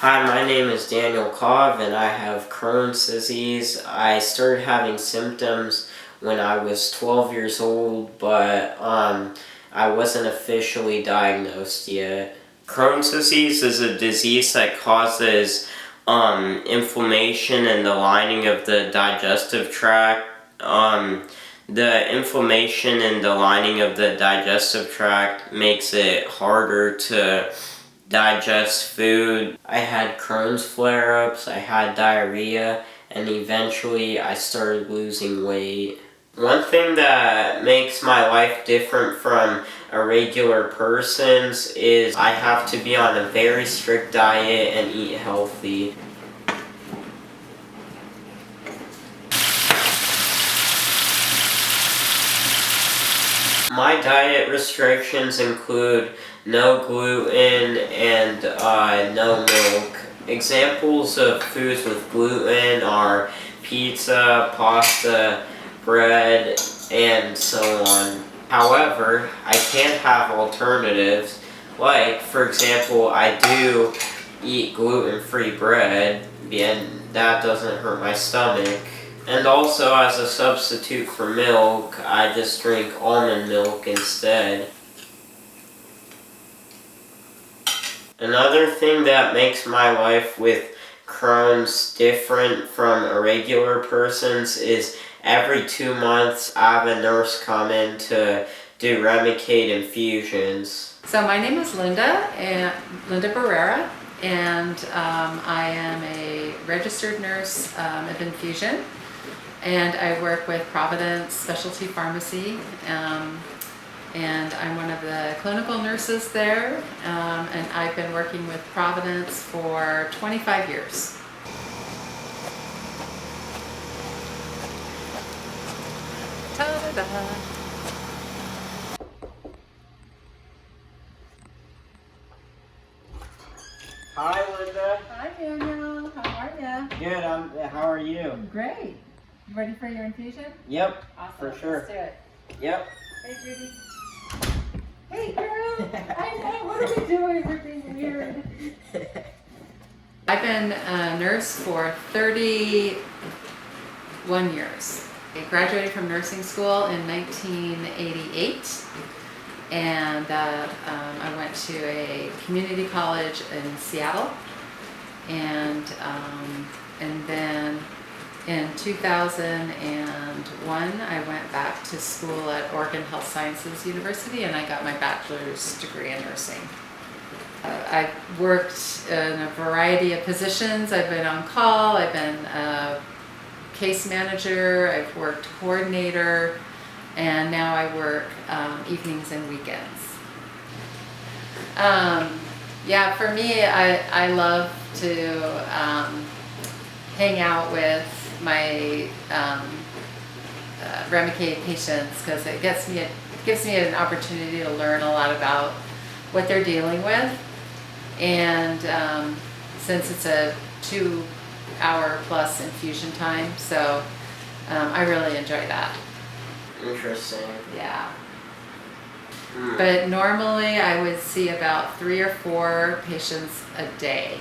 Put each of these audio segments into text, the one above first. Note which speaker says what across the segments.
Speaker 1: Hi, my name is Daniel Kov and I have Crohn's disease. I started having symptoms when I was 12 years old, but I wasn't officially diagnosed yet. Crohn's disease is a disease that causes inflammation in the lining of the digestive tract. The inflammation in the lining of the digestive tract makes it harder to digest food. I had Crohn's flare-ups, I had diarrhea, and eventually I started losing weight. One thing that makes my life different from a regular person's is I have to be on a very strict diet and eat healthy. My diet restrictions include no gluten and no milk. Examples of foods with gluten are pizza, pasta, bread, and so on. However, I can have alternatives, like, for example, I do eat gluten-free bread, and that doesn't hurt my stomach. And also, as a substitute for milk, I just drink almond milk instead. Another thing that makes my life with Crohn's different from a regular person's is every 2 months I have a nurse come in to do Remicade infusions.
Speaker 2: So my name is Linda Barrera, and I am a registered nurse of Infusion, and I work with Providence Specialty Pharmacy, and I'm one of the clinical nurses there, and I've been working with Providence for 25 years. Ta-da!
Speaker 1: Hi, Linda.
Speaker 2: Hi, Daniel. How are you?
Speaker 1: Good. How are you?
Speaker 2: Great. You ready for your infusion?
Speaker 1: Yep.
Speaker 2: Awesome.
Speaker 1: For sure.
Speaker 2: Let's do it.
Speaker 1: Yep.
Speaker 2: Hey, Judy. Hey, girl. I know. What are we doing? We're being weird. I've been a nurse for 31 years. I graduated from nursing school in 1988. And I went to a community college in Seattle, and then in 2001 I went back to school at Oregon Health Sciences University, and I got my bachelor's degree in nursing. I've worked in a variety of positions. I've been on call, I've been a case manager, I've worked coordinator, and now I work evenings and weekends. Yeah, for me, I love to hang out with my Remicade patients, because it gives me an opportunity to learn a lot about what they're dealing with, and since it's a 2-hour plus infusion time, so I really enjoy that.
Speaker 1: Interesting.
Speaker 2: Yeah. But normally I would see about 3 or 4 patients a day.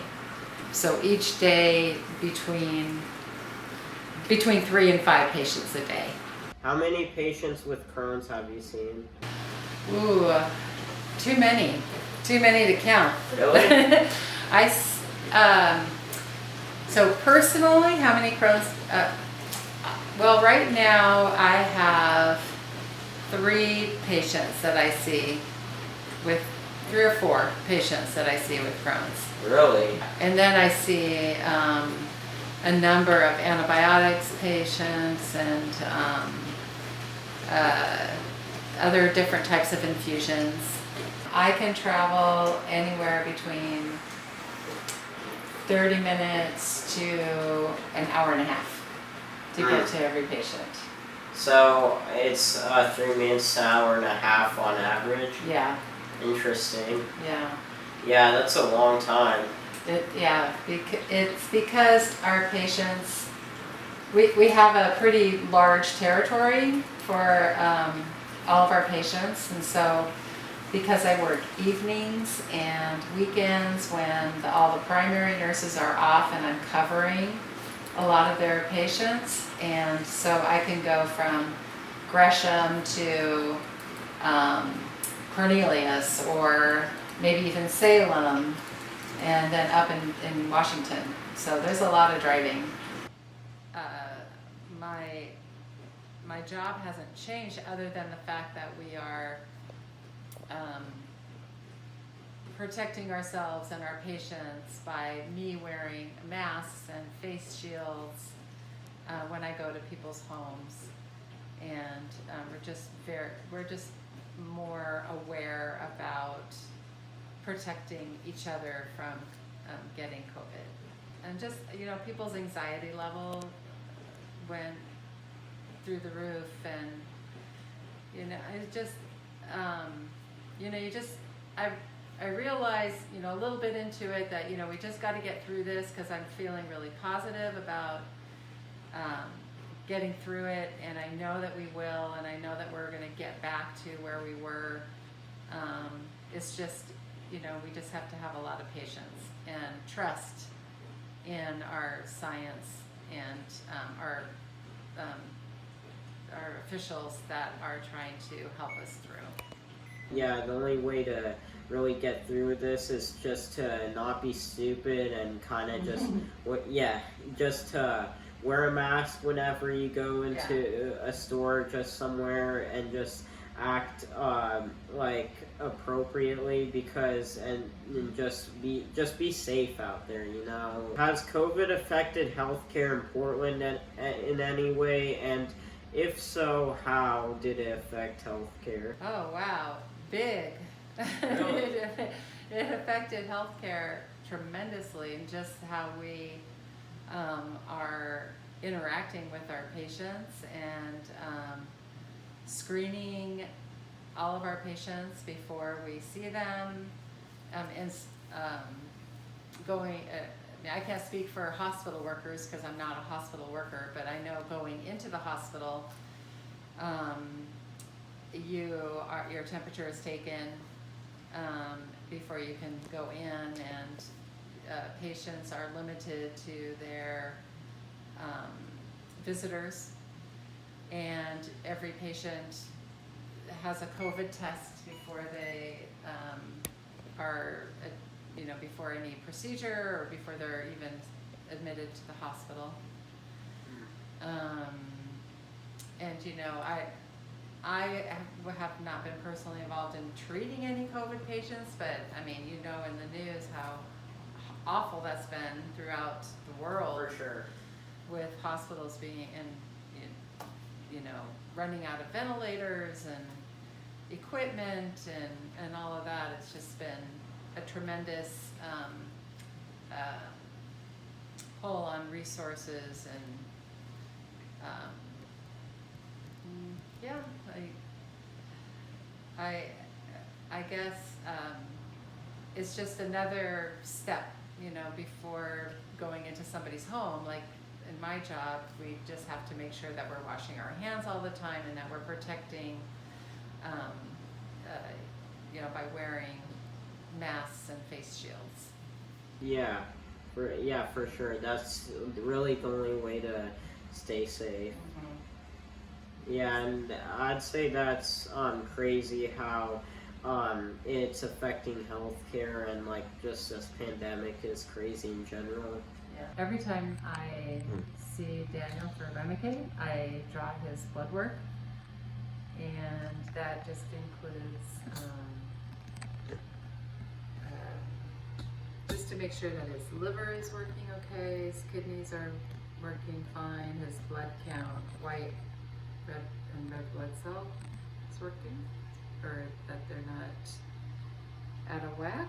Speaker 2: So each day between 3 and 5 patients a day.
Speaker 1: How many patients with Crohn's have you seen?
Speaker 2: Ooh, too many. Too many to count.
Speaker 1: Really?
Speaker 2: So personally, how many Crohn's? Well, right now I have 3 patients that I see with 3 or 4 patients that I see with Crohn's.
Speaker 1: Really?
Speaker 2: And then I see a number of antibiotics patients and other different types of infusions. I can travel anywhere between 30 minutes to an hour and a half to get to every patient.
Speaker 1: So it's 3 minutes to an hour and a half on average?
Speaker 2: Yeah.
Speaker 1: Interesting.
Speaker 2: Yeah.
Speaker 1: Yeah, that's a long time.
Speaker 2: It's because our patients, we have a pretty large territory for all of our patients, and so because I work evenings and weekends when all the primary nurses are off and I'm covering a lot of their patients. And so I can go from Gresham to Cornelius, or maybe even Salem, and then up in Washington. So there's a lot of driving. My job hasn't changed other than the fact that we are protecting ourselves and our patients by me wearing masks and face shields when I go to people's homes, and we're just more aware about protecting each other from getting COVID, and just people's anxiety level went through the roof, and it just I realized, a little bit into it that, we just got to get through this, because I'm feeling really positive about getting through it, and I know that we will, and I know that we're going to get back to where we were. It's just, we just have to have a lot of patience and trust in our science and our officials that are trying to help us through.
Speaker 1: Yeah, the only way to really get through this is just to not be stupid and kind of just to wear a mask whenever you go into a store, just somewhere, and just act like appropriately, because and just be safe out there. Has COVID affected healthcare in Portland in any way, and if so, how did it affect healthcare?
Speaker 2: Oh wow, big.
Speaker 1: Really?
Speaker 2: It affected healthcare tremendously, and just how we are interacting with our patients, and screening all of our patients before we see them, and going. I can't speak for hospital workers because I'm not a hospital worker, but I know going into the hospital, your temperature is taken before you can go in, and patients are limited to their visitors, and every patient has a COVID test before they are before any procedure, or before they're even admitted to the hospital. And I have not been personally involved in treating any COVID patients, but I mean, in the news how awful that's been throughout the world.
Speaker 1: For sure.
Speaker 2: With hospitals being running out of ventilators and equipment and all of that. It's just been a tremendous pull on resources, and I guess it's just another step, before going into somebody's home. Like in my job, we just have to make sure that we're washing our hands all the time, and that we're protecting, by wearing masks and face shields.
Speaker 1: Yeah, for sure. That's really the only way to stay safe.
Speaker 2: Mm-hmm.
Speaker 1: Yeah, and I'd say that's crazy how it's affecting healthcare, and like just this pandemic is crazy in general.
Speaker 2: Yeah. Every time I see Daniel for Remicade, I draw his blood work, and that just includes just to make sure that his liver is working okay, his kidneys are working fine, his blood count, white, red blood cell is working, or that they're not out of whack.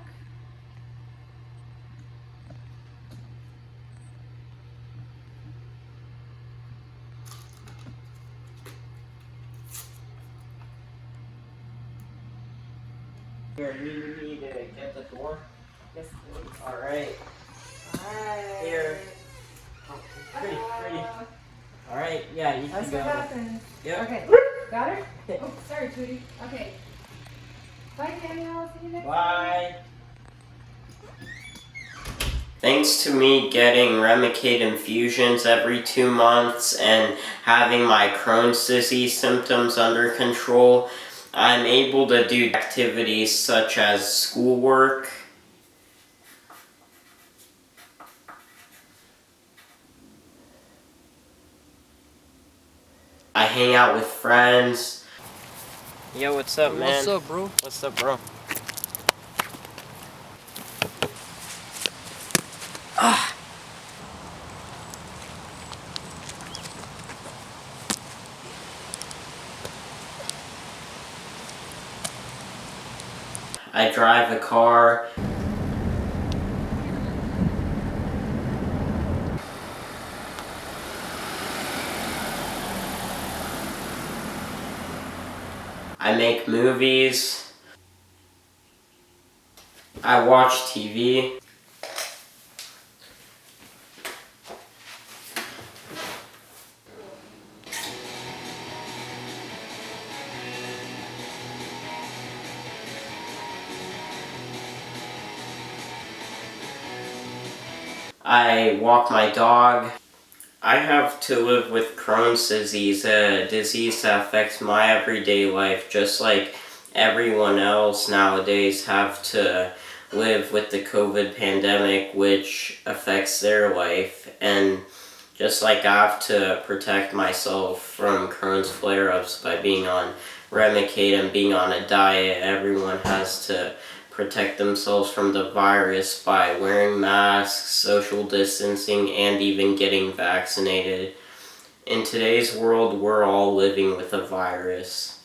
Speaker 1: Here, you need to get the door.
Speaker 2: Yes, please.
Speaker 1: All right.
Speaker 2: Hi.
Speaker 1: Here. Oh, pretty. All right. Yeah, you can go.
Speaker 2: Happened.
Speaker 1: Yep.
Speaker 2: Okay. Got her? Oh, sorry, Tootie. Okay. Bye, Danielle. See you next time.
Speaker 1: Bye. Thanks to me getting Remicade infusions every 2 months and having my Crohn's disease symptoms under control, I'm able to do activities such as schoolwork. I hang out with friends. Yo, what's up, man?
Speaker 3: What's up, bro?
Speaker 1: What's up, bro? I drive a car. I make movies. I watch TV. I walk my dog. I have to live with Crohn's disease, a disease that affects my everyday life, just like everyone else nowadays have to live with the COVID pandemic, which affects their life. And just like I have to protect myself from Crohn's flare-ups by being on Remicade and being on a diet, everyone has to protect themselves from the virus by wearing masks, social distancing, and even getting vaccinated. In today's world, we're all living with a virus.